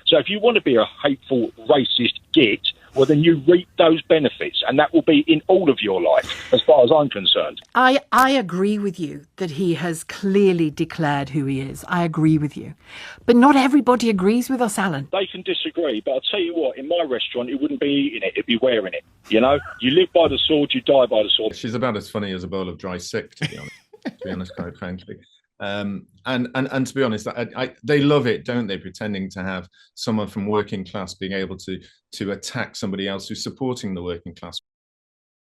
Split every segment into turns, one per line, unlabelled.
So if you want to be a hateful, racist git, well, then you reap those benefits, and that will be in all of your life, as far as I'm concerned.
I agree with you that he has clearly declared who he is. I agree with you. But not everybody agrees with us, Alan.
They can disagree, but I'll tell you what, in my restaurant, it wouldn't be eating it, it'd be wearing it. You know, you live by the sword, you die by the sword.
She's about as funny as a bowl of dry sick, to be honest, quite frankly. And to be honest, they love it, don't they? Pretending to have someone from working class being able to attack somebody else who's supporting the working class.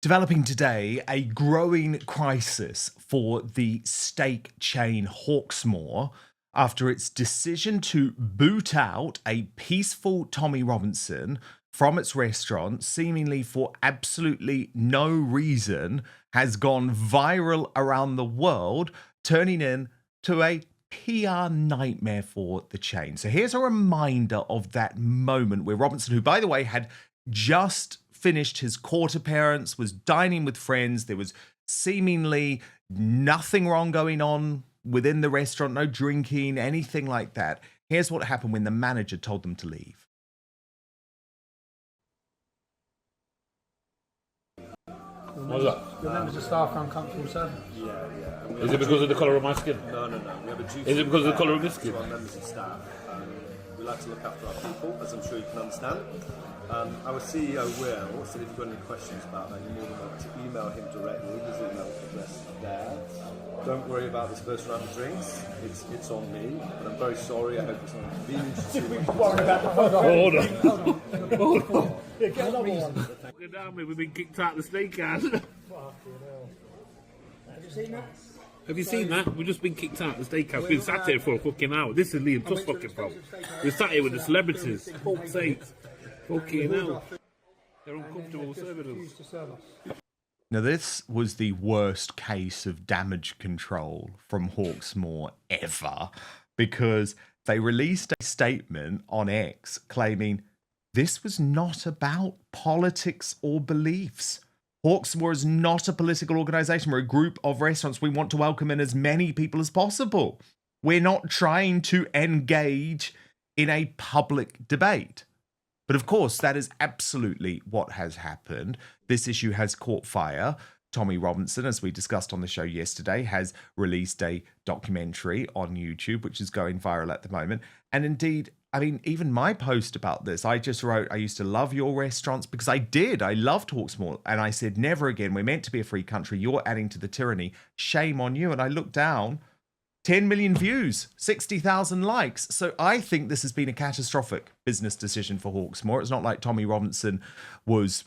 Developing today, a growing crisis for the steak chain Hawksmoor after its decision to boot out a peaceful Tommy Robinson from its restaurant, seemingly for absolutely no reason, has gone viral around the world, turning into a PR nightmare for the chain. So here's a reminder of that moment where Robinson, who, by the way, had just finished his court appearance, was dining with friends. There was seemingly nothing wrong going on within the restaurant, no drinking, anything like that. Here's what happened when the manager told them to leave.
What's that?
Your members of staff are uncomfortable serving.
Yeah. Is it because of the colour of my skin?
No. We have a duty.
Is it because of the colour of my skin?
To our members of staff. We like to look after our people, as I'm sure you can understand. Our CEO Will said if you've got any questions about that, you're more than welcome to email him directly. His email address is there. Don't worry about this first round of drinks. It's on me, but I'm very sorry. I hope it's not inconvenient to you.
Hold on. Look at me, we've been kicked out of the steakhouse.
Have you seen that?
Have you seen that? We've just been kicked out of the steakhouse. We've been sat here for a fucking hour. This is Liam Tuss fucking problem. We're sat here with the celebrities. Fuck's sake. Fucking hell. They're uncomfortable serving us.
Now, this was the worst case of damage control from Hawksmoor ever, because they released a statement on X claiming this was not about politics or beliefs. Hawksmoor is not a political organisation. We're a group of restaurants. We want to welcome in as many people as possible. We're not trying to engage in a public debate. But of course, that is absolutely what has happened. This issue has caught fire. Tommy Robinson, as we discussed on the show yesterday, has released a documentary on YouTube, which is going viral at the moment. And indeed, I mean, even my post about this, I just wrote, I used to love your restaurants, because I did. I loved Hawksmoor. And I said, never again. We're meant to be a free country. You're adding to the tyranny. Shame on you. And I looked down, 10 million views, 60,000 likes. So I think this has been a catastrophic business decision for Hawksmoor. It's not like Tommy Robinson was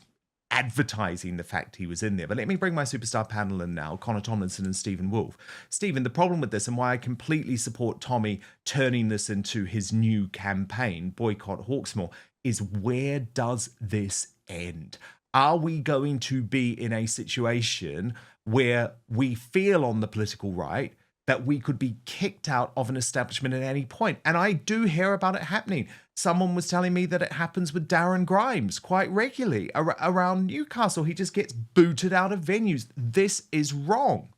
advertising the fact he was in there. But let me bring my superstar panel in now, Connor Tomlinson and Stephen Wolfe. Stephen, the problem with this, and why I completely support Tommy turning this into his new campaign, Boycott Hawksmoor, is where does this end? Are we going to be in a situation where we feel on the political right that we could be kicked out of an establishment at any point? And I do hear about it happening. Someone was telling me that it happens with Darren Grimes quite regularly around Newcastle. He just gets booted out of venues. This is wrong.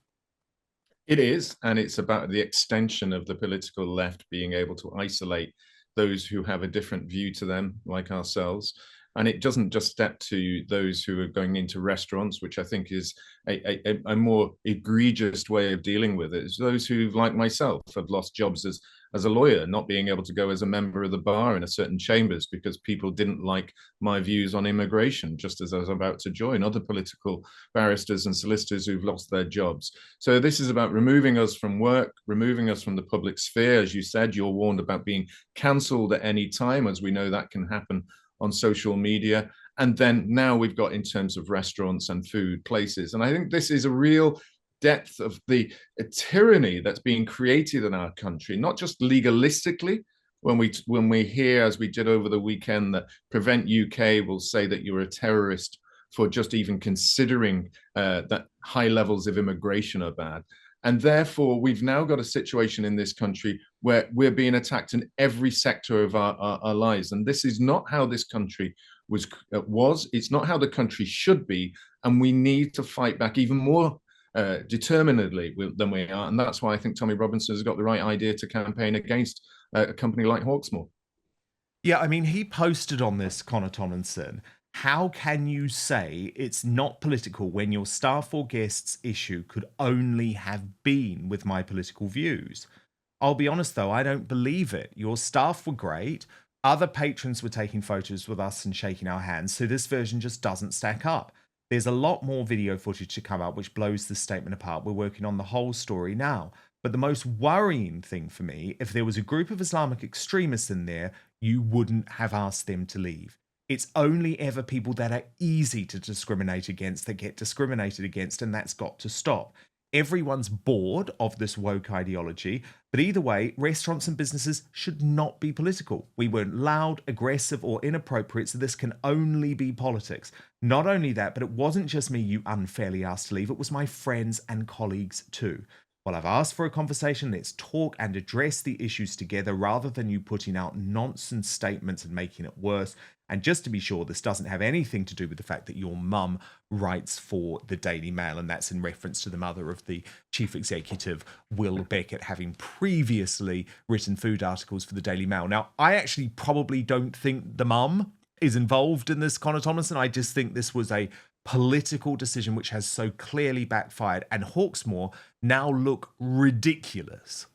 It is, and it's about the extension of the political left being able to isolate those who have a different view to them, like ourselves. And it doesn't just step to those who are going into restaurants, which I think is a more egregious way of dealing with it. It's those who, like myself, have lost jobs as a lawyer, not being able to go as a member of the bar in a certain chambers because people didn't like my views on immigration, just as I was about to join other political barristers and solicitors who've lost their jobs. So this is about removing us from work, removing us from the public sphere. As you said, you're warned about being cancelled at any time, as we know that can happen on social media. And then now we've got in terms of restaurants and food places. And I think this is a real depth of the tyranny that's being created in our country, not just legalistically, when we hear, as we did over the weekend, that Prevent UK will say that you're a terrorist for just even considering that high levels of immigration are bad. And therefore, we've now got a situation in this country where we're being attacked in every sector of our lives. And this is not how this country was. It's not how the country should be. And we need to fight back even more determinedly than we are. And that's why I think Tommy Robinson has got the right idea to campaign against a company like Hawksmoor.
Yeah, I mean, he posted on this, Connor Tomlinson. How can you say it's not political when your staff or guests' issue could only have been with my political views? I'll be honest, though, I don't believe it. Your staff were great. Other patrons were taking photos with us and shaking our hands, so this version just doesn't stack up. There's a lot more video footage to come out which blows this statement apart. We're working on the whole story now. But the most worrying thing for me, if there was a group of Islamic extremists in there, you wouldn't have asked them to leave. It's only ever people that are easy to discriminate against that get discriminated against, and that's got to stop. Everyone's bored of this woke ideology, but either way, restaurants and businesses should not be political. We weren't loud, aggressive, or inappropriate, so this can only be politics. Not only that, but it wasn't just me you unfairly asked to leave, it was my friends and colleagues too. Well, I've asked for a conversation. Let's talk and address the issues together rather than you putting out nonsense statements and making it worse. And just to be sure, this doesn't have anything to do with the fact that your mum writes for the Daily Mail, and that's in reference to the mother of the chief executive, Will Beckett, having previously written food articles for the Daily Mail. Now, I actually probably don't think the mum is involved in this, Connor Tomlinson. I just think this was a political decision which has so clearly backfired, and Hawksmoor now look ridiculous.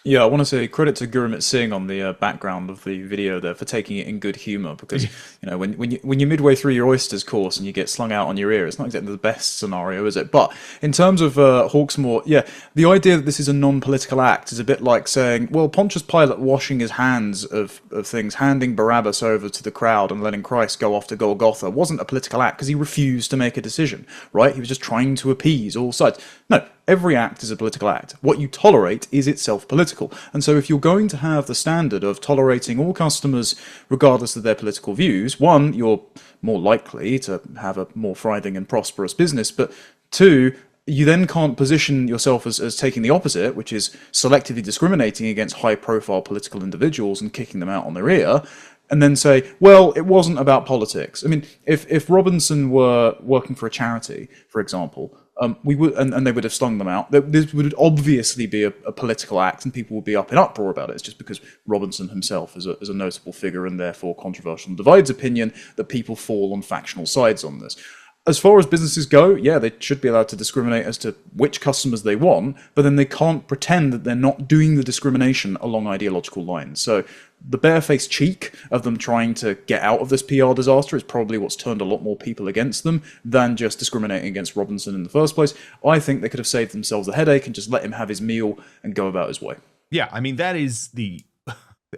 Yeah, I want to say credit to Gurumit Singh on the background of the video there for taking it in good humour, because when you're midway through your oysters course and you get slung out on your ear, it's not exactly the best scenario, is it? But in terms of Hawksmoor, yeah, the idea that this is a non-political act is a bit like saying, well, Pontius Pilate washing his hands of things, handing Barabbas over to the crowd and letting Christ go off to Golgotha wasn't a political act because he refused to make a decision, right? He was just trying to appease all sides. No. Every act is a political act. What you tolerate is itself political. And so if you're going to have the standard of tolerating all customers regardless of their political views, one, you're more likely to have a more thriving and prosperous business, but two, you then can't position yourself as taking the opposite, which is selectively discriminating against high-profile political individuals and kicking them out on their ear, and then say, well, it wasn't about politics. I mean, if Robinson were working for a charity, for example, we would, and they would have slung them out. This would obviously be a political act, and people would be up in uproar about it. It's just because Robinson himself is a notable figure and therefore controversial and divides opinion that people fall on factional sides on this. As far as businesses go, yeah, they should be allowed to discriminate as to which customers they want, but then they can't pretend that they're not doing the discrimination along ideological lines. So the barefaced cheek of them trying to get out of this PR disaster is probably what's turned a lot more people against them than just discriminating against Robinson in the first place. I think they could have saved themselves a headache and just let him have his meal and go about his way.
Yeah, I mean, that is the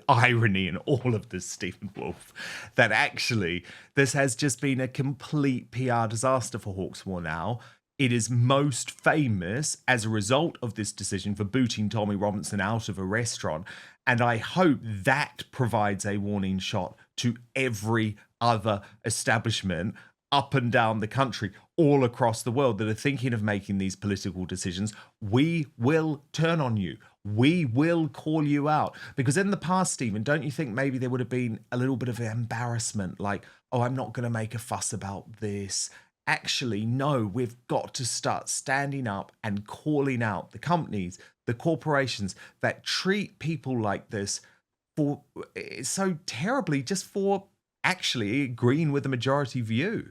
irony in all of this, Stephen Wolf, that actually this has just been a complete PR disaster for Hawksmoor now. It is most famous as a result of this decision for booting Tommy Robinson out of a restaurant, and I hope that provides a warning shot to every other establishment up and down the country, all across the world, that are thinking of making these political decisions. We will turn on you. We will call you out. Because in the past, Stephen, don't you think maybe there would have been a little bit of embarrassment, like, oh, I'm not going to make a fuss about this. Actually, no, we've got to start standing up and calling out the companies, the corporations that treat people like this for so terribly, just for actually agreeing with the majority view.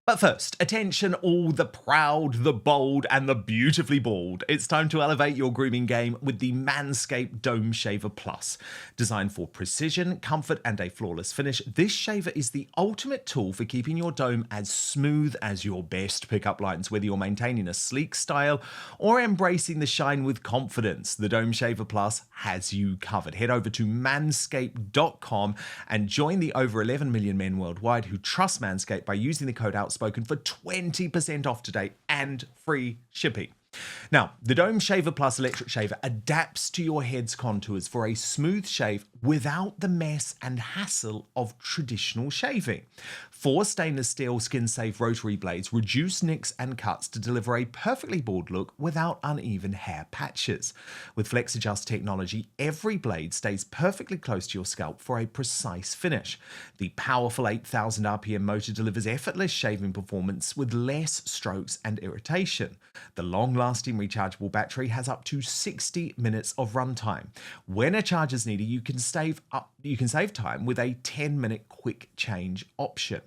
But first, attention all the proud, the bold, and the beautifully bald. It's time to elevate your grooming game with the Manscaped Dome Shaver Plus. Designed for precision, comfort, and a flawless finish, this shaver is the ultimate tool for keeping your dome as smooth as your best pickup lines. Whether you're maintaining a sleek style or embracing the shine with confidence, the Dome Shaver Plus has you covered. Head over to manscaped.com and join the over 11 million men worldwide who trust Manscaped by using the code Outspoken for 20% off today and free shipping. Now, the Dome Shaver Plus electric shaver adapts to your head's contours for a smooth shave without the mess and hassle of traditional shaving. 4 stainless steel skin-safe rotary blades reduce nicks and cuts to deliver a perfectly bald look without uneven hair patches. With Flex Adjust technology, every blade stays perfectly close to your scalp for a precise finish. The powerful 8,000 RPM motor delivers effortless shaving performance with less strokes and irritation. The long long-lasting rechargeable battery has up to 60 minutes of runtime. When a charge is needed, you can save time with a 10-minute quick change option.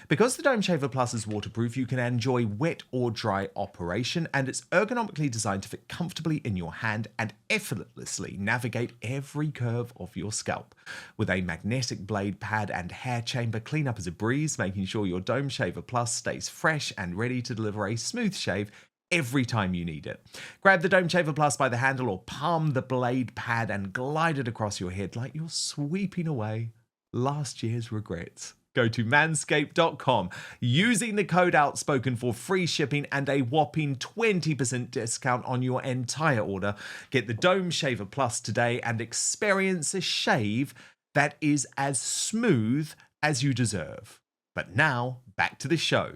Because the Dome Shaver Plus is waterproof, you can enjoy wet or dry operation, and it's ergonomically designed to fit comfortably in your hand and effortlessly navigate every curve of your scalp. With a magnetic blade pad and hair chamber, cleanup is a breeze, making sure your Dome Shaver Plus stays fresh and ready to deliver a smooth shave every time you need it. Grab the Dome Shaver Plus by the handle or palm the blade pad and glide it across your head like you're sweeping away last year's regrets. Go to manscaped.com using the code Outspoken for free shipping and a whopping 20% discount on your entire order. Get the Dome Shaver Plus today and experience a shave that is as smooth as you deserve. But now, back to the show.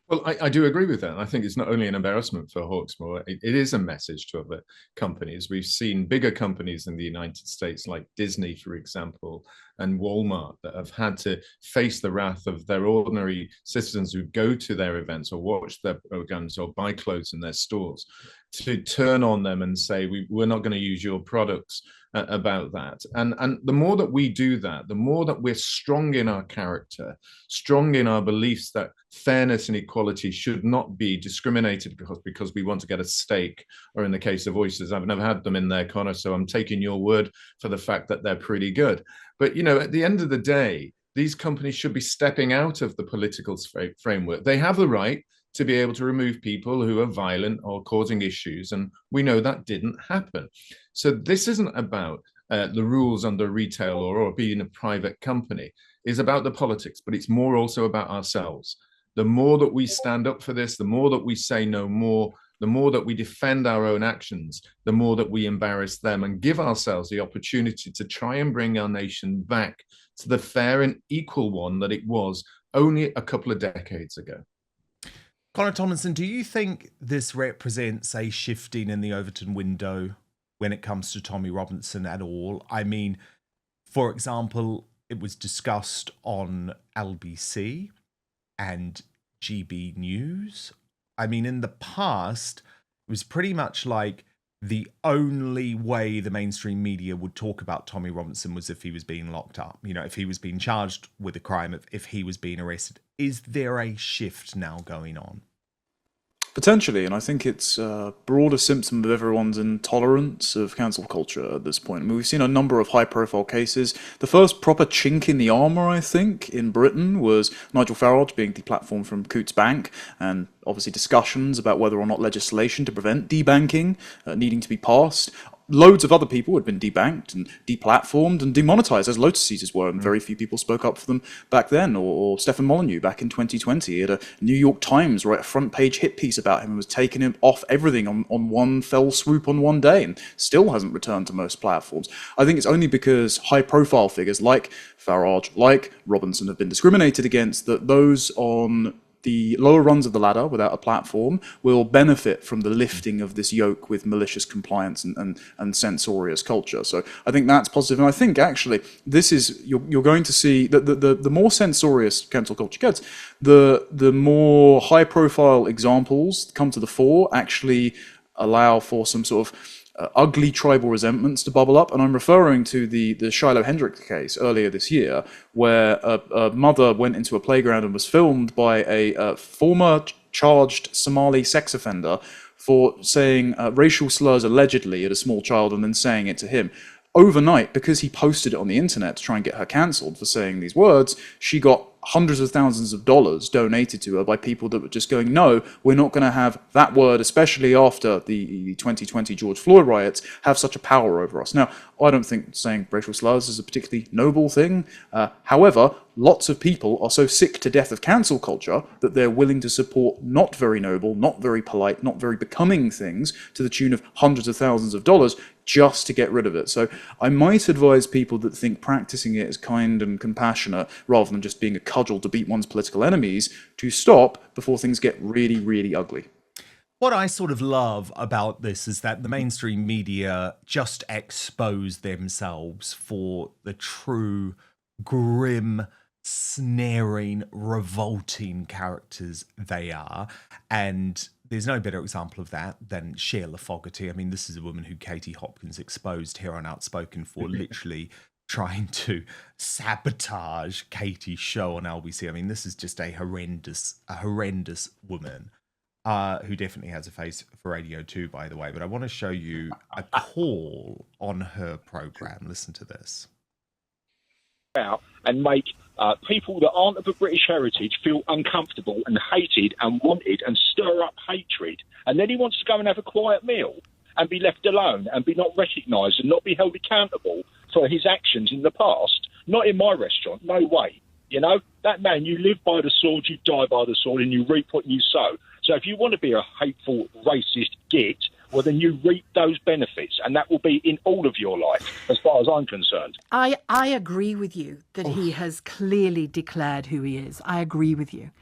Well, I do agree with that. I think it's not only an embarrassment for Hawksmoor, it is a message to other companies. We've seen bigger companies in the United States, like Disney, for example, and Walmart, that have had to face the wrath of their ordinary citizens who go to their events or watch their programs or buy clothes in their stores, to turn on them and say, we're not going to use your products about that. And the more that we do that, the more that we're strong in our character, strong in our beliefs that fairness and equality should not be discriminated because we want to get a steak, or in the case of oysters, I've never had them in their corner, so I'm taking your word for the fact that they're pretty good. But, you know, at the end of the day, these companies should be stepping out of the political framework. They have the right to be able to remove people who are violent or causing issues, and we know that didn't happen. So this isn't about the rules under retail law or being a private company. It's about the politics, but it's more also about ourselves. The more that we stand up for this, the more that we say no more, the more that we defend our own actions, the more that we embarrass them and give ourselves the opportunity to try and bring our nation back to the fair and equal one that it was only a couple of decades ago.
Connor Tomlinson, do you think this represents a shifting in the Overton window when it comes to Tommy Robinson at all? I mean, for example, it was discussed on LBC and GB News. I mean, in the past, it was pretty much like the only way the mainstream media would talk about Tommy Robinson was if he was being locked up, you know, if he was being charged with a crime, if he was being arrested. Is there a shift now going on?
Potentially, and I think it's a broader symptom of everyone's intolerance of cancel culture at this point. I mean, we've seen a number of high-profile cases. The first proper chink in the armour, I think, in Britain was Nigel Farage being deplatformed from Coutts Bank, and obviously discussions about whether or not legislation to prevent debanking needing to be passed. Loads of other people had been debanked and deplatformed and demonetized, as Lotus Seizures were, and very few people spoke up for them back then. Or Stefan Molyneux back in 2020. He had a New York Times write a front-page hit piece about him and was taking him off everything on one fell swoop on one day, and still hasn't returned to most platforms. I think it's only because high-profile figures like Farage, like Robinson, have been discriminated against, that those on the lower rungs of the ladder without a platform will benefit from the lifting of this yoke with malicious compliance and censorious culture. So I think that's positive. And I think actually this is, you're going to see that the more censorious cancel culture gets, the more high profile examples come to the fore, actually allow for some sort of ugly tribal resentments to bubble up. And I'm referring to the Shiloh Hendricks case earlier this year, where a mother went into a playground and was filmed by a former charged Somali sex offender for saying racial slurs allegedly at a small child and then saying it to him. Overnight, because he posted it on the internet to try and get her cancelled for saying these words, she got hundreds of thousands of dollars donated to her by people that were just going, no, we're not going to have that word, especially after the 2020 George Floyd riots, have such a power over us. Now, I don't think saying racial slurs is a particularly noble thing. However, lots of people are so sick to death of cancel culture that they're willing to support not very noble, not very polite, not very becoming things to the tune of hundreds of thousands of dollars just to get rid of it. So I might advise people that think practicing it is kind and compassionate rather than just being a cudgel to beat one's political enemies to stop before things get really, really ugly.
What I sort of love about this is that the mainstream media just expose themselves for the true grim, snaring, revolting characters they are. And there's no better example of that than Shelagh Fogarty. I mean, this is a woman who Katie Hopkins exposed here on Outspoken for literally trying to sabotage Katie's show on LBC. I mean, this is just a horrendous woman who definitely has a face for radio too, by the way. But I want to show you a call on her program. Listen to this.
Out and make people that aren't of a British heritage feel uncomfortable and hated and wanted and stir up hatred. And then he wants to go and have a quiet meal and be left alone and be not recognised and not be held accountable for his actions in the past. Not in my restaurant, no way. You know, that man, you live by the sword, you die by the sword, and you reap what you sow. So if you want to be a hateful, racist git, well, then you reap those benefits, and that will be in all of your life, as far as I'm concerned.
I agree with you that he has clearly declared who he is. I agree with you.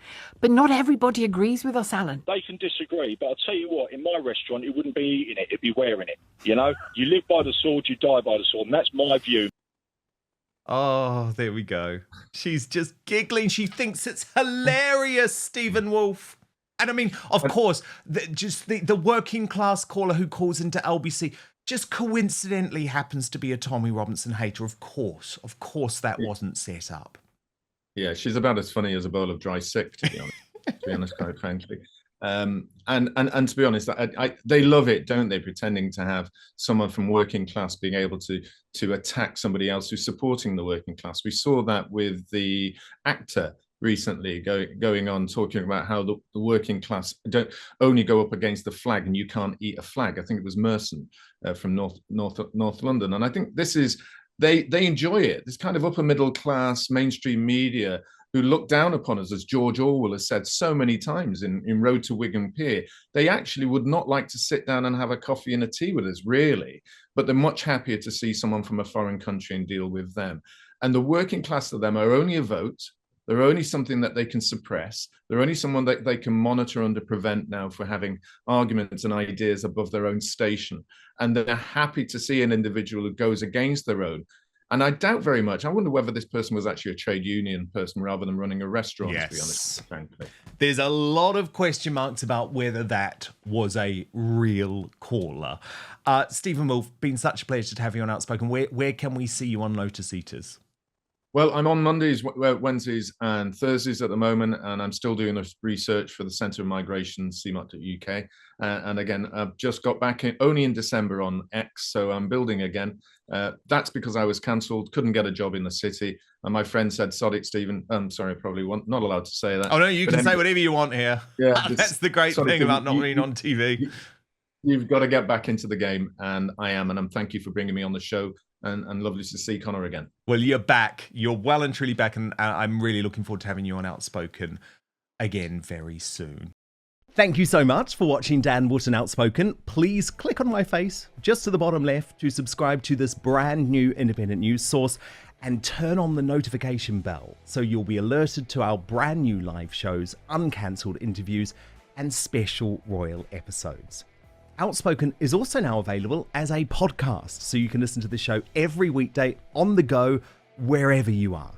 But not everybody agrees with us, Alan.
They can disagree, but I'll tell you what, in my restaurant, it wouldn't be eating it, it'd be wearing it. You know, you live by the sword, you die by the sword, and that's my view.
Oh, there we go. She's just giggling. She thinks it's hilarious, Stephen Wolf. And I mean, of course, the working class caller who calls into LBC just coincidentally happens to be a Tommy Robinson hater. Of course that wasn't set up.
Yeah, she's about as funny as a bowl of dry sick, to be honest. Quite frankly. And to be honest, they love it, don't they? Pretending to have someone from working class being able to attack somebody else who's supporting the working class. We saw that with the actor recently going on talking about how the working class don't only go up against the flag and you can't eat a flag. I think it was Merson from North London, and I think this is they enjoy it. This kind of upper middle class mainstream media who look down upon us, as George Orwell has said so many times in Road to Wigan Pier. They actually would not like to sit down and have a coffee and a tea with us, really, but they're much happier to see someone from a foreign country and deal with them. And the working class of them are only a vote. They're only something that they can suppress. They're only someone that they can monitor and prevent now for having arguments and ideas above their own station. And they're happy to see an individual who goes against their own. And I doubt very much, I wonder whether this person was actually a trade union person rather than running a restaurant, to be honest, frankly.
There's a lot of question marks about whether that was a real caller. Stephen Wolf, been such a pleasure to have you on Outspoken. Where can we see you on Lotus Eaters?
Well, I'm on Mondays, Wednesdays and Thursdays at the moment, and I'm still doing research for the Centre of Migration, CMOT.UK. And again, I've just got back only in December on X, so I'm building again. That's because I was cancelled, couldn't get a job in the city. And my friend said, sod it, Stephen. I'm sorry, probably not allowed to say that.
Oh, no, you can say whatever you want here. Yeah, that's the great thing about not being on TV.
You've got to get back into the game, and I am. And thank you for bringing me on the show. And lovely to see Connor again.
Well, you're back. You're well and truly back, and I'm really looking forward to having you on Outspoken again very soon. Thank you so much for watching Dan Wootton Outspoken. Please click on my face just to the bottom left to subscribe to this brand new independent news source and turn on the notification bell so you'll be alerted to our brand new live shows, uncancelled interviews, and special royal episodes. Outspoken is also now available as a podcast, so you can listen to the show every weekday on the go, wherever you are.